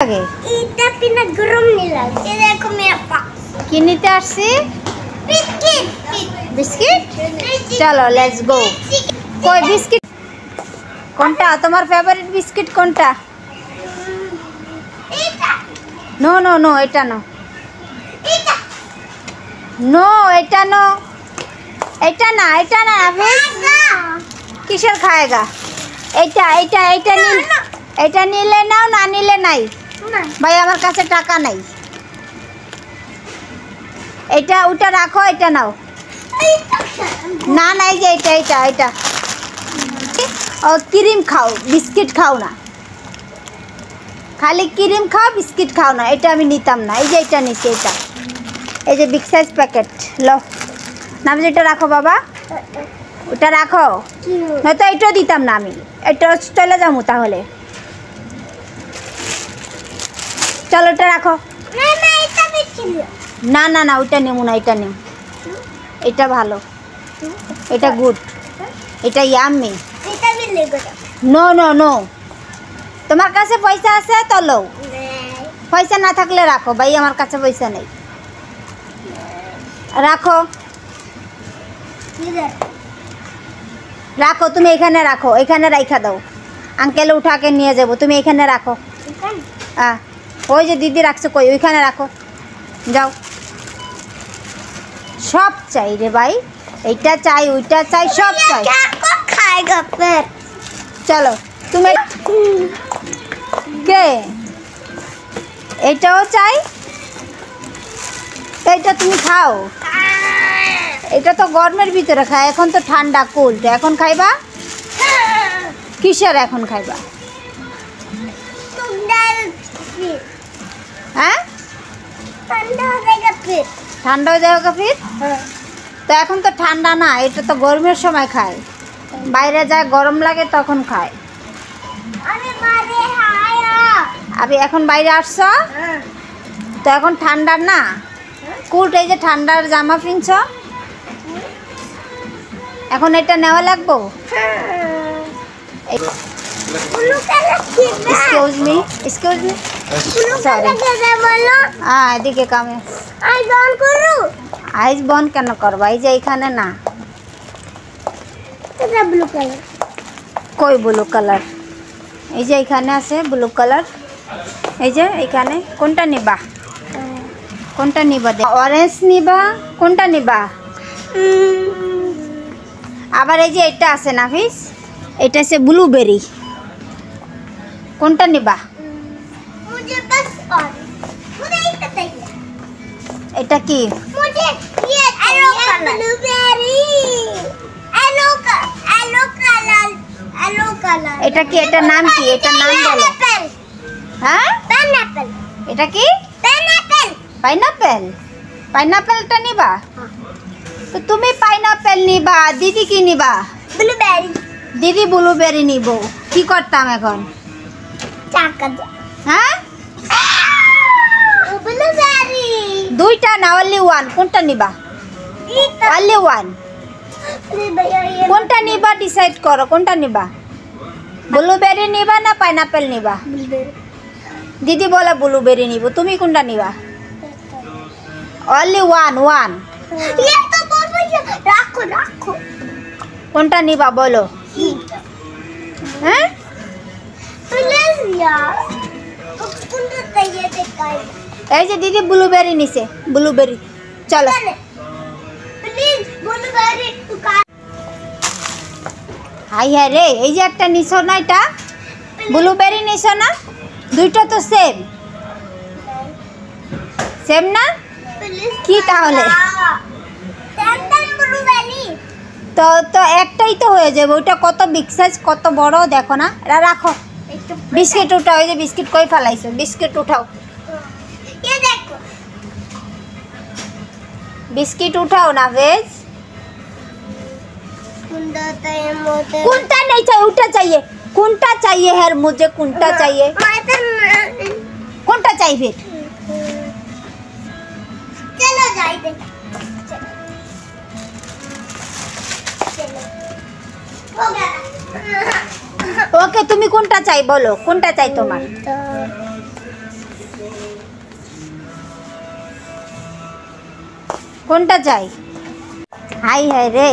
লাগে? এটা পিনা গরম নি লাগে। এই দেখো মেরা পাস। কি নিতে আসছি? বিস্কিট। বিস্কিট? চলো লেটস গো। কই বিস্কিট কোনটা তোমার ফেভারিট বিস্কিট কোনটা? এটা। নো নো নো এটা নো। এটা। নো এটা নো। এটা না নাফিস। কিসের খাएगा? এটা এটা নিলে নাও না নিলে নাই। ভাই আমার কাছে টাকা নাই। এটা ওটা রাখো এটা নাও। না নাই যে এটা ও ক্রিম খাও বিস্কিট খাও না খালি ক্রিম খাও বিস্কিট খাও না এটা আমি নিতাম না এই যে এটা নিছি এটা এই যে বিগ সাইজ প্যাকেট লো নাম যেটা রাখো বাবা ওটা রাখো নয়তো এটা দিতাম না আমি এটা চলে যাবো তাহলে চলো এটা রাখো না না না ওইটা নেবো না এটা নেব এটা ভালো এটা গুড এটা ইয়াম্মি নো নো নো তোমার কাছে পয়সা আছে তো লো পয়সা না থাকলে রাখো ভাই আমার কাছে পয়সা নেই রাখো রাখো তুমি এখানে রাখো এখানে রাখা দাও আঙ্কেল উঠাকে নিয়ে যাবো তুমি এখানে রাখো ওই যে দিদি রাখছে কই ওইখানে রাখো যাও সব চাই রে ভাই এইটা চাই ওইটা চাই সব চাই खाएगा फिर চলো তুমি কে এটাও চাই এইটা তুমি খাও এটা তো গরমের ভিতরে খায় এখন তো ঠান্ডা কোল্ড এখন খাইবা কিসের এখন খাইবা হ্যাঁ ठंडा हो जाएगा फिर ঠান্ডা হয়ে যাবে ফির তো এখন তো ঠান্ডা না এটা তো গরমের সময় খায় বাইরে যায় গরম লাগে তখন খায় अरे मारे आया আমি এখন বাইরে আসছো তো এখন ঠান্ডা না কুট এই যে ঠান্ডার জামা পিনছ এখন এটা নেওয়া লাগবো ब्लू कलर की excuse me blue sorry colour के बोलो এদিকে কামে आई ऑन करो আইস বন কেন করবা এই যে এখানে না এটা ব্লু কালার কই ব্লু কালার এই যে এখানে আছে ব্লু কালার এই যে এখানে কোনটা নিবা অরেঞ্জ নিবা কোনটা নিবা আবার এই যে এটা আছে নাফিস এটা আছে ব্লুবেরি কোনটা নিবা मुझे बस और मुझे एक चाहिए এটা কি मुझे ये yellow colour blueberry yellow colour এটা কি এটা নাম কি এটা নাম বলো হ্যাঁ पाइनएप्पल এটা কি पाइनएप्पल পাইনাপেলটা নিবা তো তুমি পাইনাপেল নিবা দিদি কি নিবা ब्लूबेरी দিদি ব্লুবেরি নিব কি করতাম এখন चाकत হ্যাঁ ब्लूबेरी দুইটা না অনলি ওয়ান কোনটা নিবা অনলি ওয়ান भैया ये কোনটা নিবা ডিসাইড করো কোনটা নিবা ব্লুবেরি নিবা না পাইনাপেল নিবা ब्लूबेरी দিদি বলে ব্লুবেরি নিব তুমি কোনটা নিবা অনলি ওয়ান ये तो बहुत बढ़िया रखो কোনটা নিবা বলো হ্যাঁ प्लीज यार कौन चाहिए दिखाई এই যে দিদি ব্লুবেরি নিছে ব্লুবেরি চলো प्लीज ब्लूबेरी হাই হ্যাঁ রে এই যে একটা নিছো না এটা ব্লুবেরি নিছো না দুইটা তো সেম না কি তাহলে ब्लूबेरी তো তো একটাই তো হয়ে যাবে ওইটা কত বিগ সাইজ কত বড় দেখো না এটা রাখো বিস্কিট উঠাও এই যে বিস্কিট কই ফেলাইছো বিস্কিট উঠাও ये देखो बिस्किट उठाओ ना वेज कुंटा नहीं चाहिए उल्टा चाहिए कुंटा चाहिए है मुझे कुंटा चाहिए कुंटा चाहिए फिर चलो जाए हो गया ओके तुम्हें कुंटा चाहिए बोलो कुंटा चाहिए तुम्हारे কোনটা চাই? হাই হাই রে